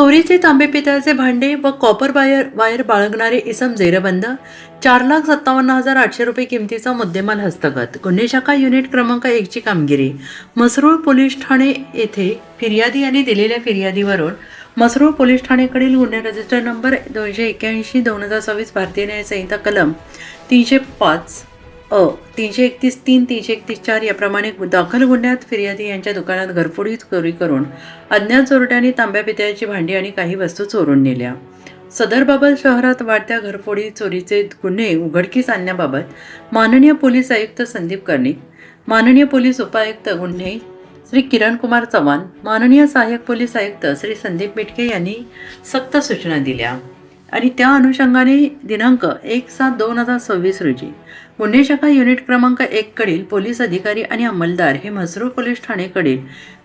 चोरीचे तांबे पितळाचे भांडे व कॉपर वायर बाळगणारे इसम जेरबंद. 4,57,800 रुपये किमतीचा मुद्देमाल हस्तगत. गुन्हे शाखा युनिट क्रमांक 1 ची कामगिरी. मसरूळ पोलीस ठाणे येथे फिर्यादी यांनी दिलेल्या फिर्यादीवरून मसरूळ पोलीस ठाणेकडील गुन्हे रजिस्टर नंबर 281/2026 भारतीय न्याय संहिता कलम 305 331(3), 331(4) याप्रमाणे दाखल गुन्ह्यात फिर्यादी यांच्या दुकानात घरफोडी चोरी करून अज्ञात चोरट्यांनी तांब्या पितळाची भांडी आणि काही वस्तू चोरून नेल्या. सदरबाबत शहरात वाढत्या घरफोडी चोरीचे गुन्हे उघडकीस आणण्याबाबत माननीय पोलीस आयुक्त संदीप कर्णिक, माननीय पोलीस उपायुक्त गुन्हे श्री किरण कुमार चव्हाण, माननीय सहाय्यक पोलीस आयुक्त श्री संदीप मिटके यांनी सक्त सूचना दिल्या आणि त्या अनुषंगाने दिनांक 1/7/2026 रोजी गुन्हे शाखा युनिट क्रमांक 1 कडील पोलीस अधिकारी आणि अंमलदार हे मसरूळ पोलीस ठाणेकडील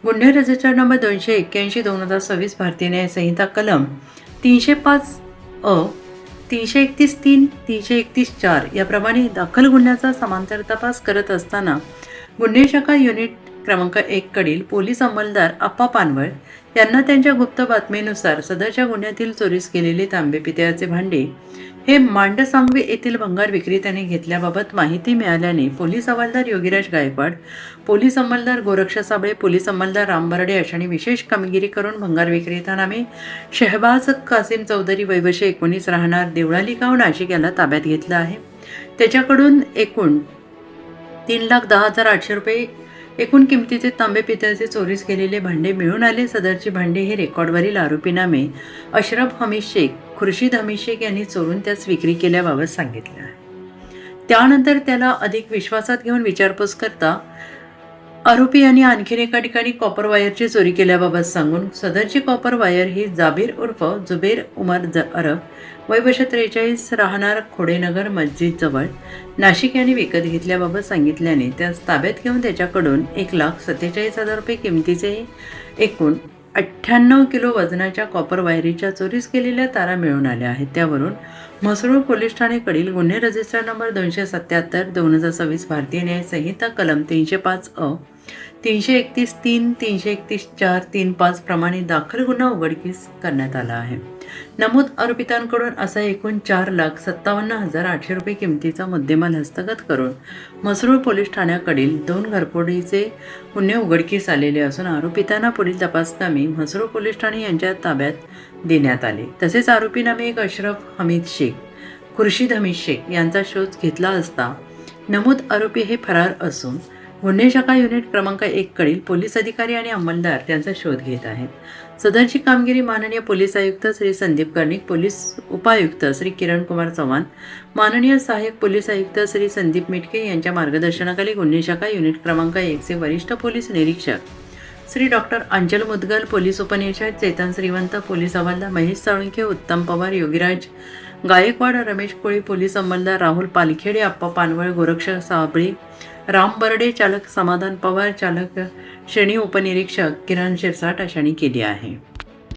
गुन्हे रजिस्टर नंबर 281/2026 भारतीय न्याय संहिता कलम 305 331(3), 331(4) याप्रमाणे दाखल गुन्ह्याचा समांतर तपास करत असताना गुन्हे शाखा युनिट क्रमांक 1 कडील पोलीस अंमलदार आप्पा पानवळ यांना त्यांच्या गुप्त बातमीनुसार सदरच्या गुन्ह्यातील चोरीस गेलेले तांबे पितळाचे भांडे हे मांडसांगवी येथील भंगार विक्रेत्याने घेतल्याबाबत माहिती मिळाल्याने पोलीस हवालदार योगीराज गायकवाड, पोलीस अंमलदार गोरक्ष साबळे, पोलीस अंमलदार राम बर्डे अशांनी विशेष कामगिरी करून भंगार विक्रेता नामे शहबाज कासिम चौधरी वय 19 राहणार देवळाली गाव नाशिक याला ताब्यात घेतलं आहे. त्याच्याकडून एकूण 3,10,800 रुपये एकूण किमतीचे तांबे पितळाचे चोरीस गेलेले भांडे मिळून आले. सदरची भांडे हे रेकॉर्डवरील आरोपी नामे अशरफ हमीद शेख, खुर्शीद हमीद शेख यांनी चोरून त्यास विक्री केल्याबाबत सांगितले आहे. त्यानंतर त्याला अधिक विश्वासात घेऊन विचारपूस करता आरोपी यांनी आणखीन एका ठिकाणी कॉपर वायरची चोरी केल्याबाबत सांगून सदरची कॉपर वायर ही जाबीर उर्फ जुबेर उमर अरब वय 43 राहणार खोडेनगर मस्जिद जवळ नाशिक यांनी विकत घेतल्याबाबत सांगितल्याने त्यास ताब्यात घेऊन त्याच्याकडून 1,47,000 रुपये किमतीचे एकूण 98 किलो वजनाच्या कॉपर वायरीच्या चोरीस केलेल्या तारा मिळून आल्या आहेत. त्यावरून मसरूळ पोलीस ठाणेकडील गुन्हे रजिस्टर नंबर 277/2026 भारतीय न्याय संहिता कलम 305 331(3), 331(4), 35 प्रमाणे दाखल गुन्हा उघडकीस करण्यात आला आहे. नमूद आरोपितांकडून असा एकूण 4,57,800 रुपये किमतीचा मुद्देमाल हस्तगत करून मसरूळ पोलीस ठाण्याकडील 2 घरफोडीचे गुन्हे उघडकीस आलेले असून आरोपितांना पुढील तपासकामी मसरूळ पोलीस ठाणे यांच्या ताब्यात देण्यात आले. तसेच आरोपी नामे एक अशरफ हमीद शेख, खुर्शीद हमीद शेख यांचा शोध घेतला असता नमूद आरोपी हे फरार असून गुन्हे शाखा युनिट क्रमांक 1 कडील पोलीस अधिकारी आणि अंमलदार त्यांचा शोध घेत आहेत. सदरची कामगिरी माननीय पोलीस आयुक्त श्री संदीप कर्णिक, पोलीस उपायुक्त श्री किरण कुमार चव्हाण, माननीय सहाय्यक पोलीस आयुक्त श्री संदीप मिटके यांच्या मार्गदर्शनाखाली गुन्हे शाखा युनिट क्रमांक 1 चे वरिष्ठ पोलीस निरीक्षक श्री डॉक्टर अंचल मुदगल, पोलीस उपनिरीक्षक चेतन श्रीवंत, पोलीस हवालदार महेश साळुंखे, उत्तम पवार, योगीराज गायकवाड, रमेश कोळी, पोलीस अंमलदार राहुल पालखेडे, आप्पा पानवळ, गोरक्ष साबळे, राम बर्डे, चालक समाधान पवार, चालक श्रेणी उपनिरीक्षक किरण शिरसाट अशांनी केली आहे.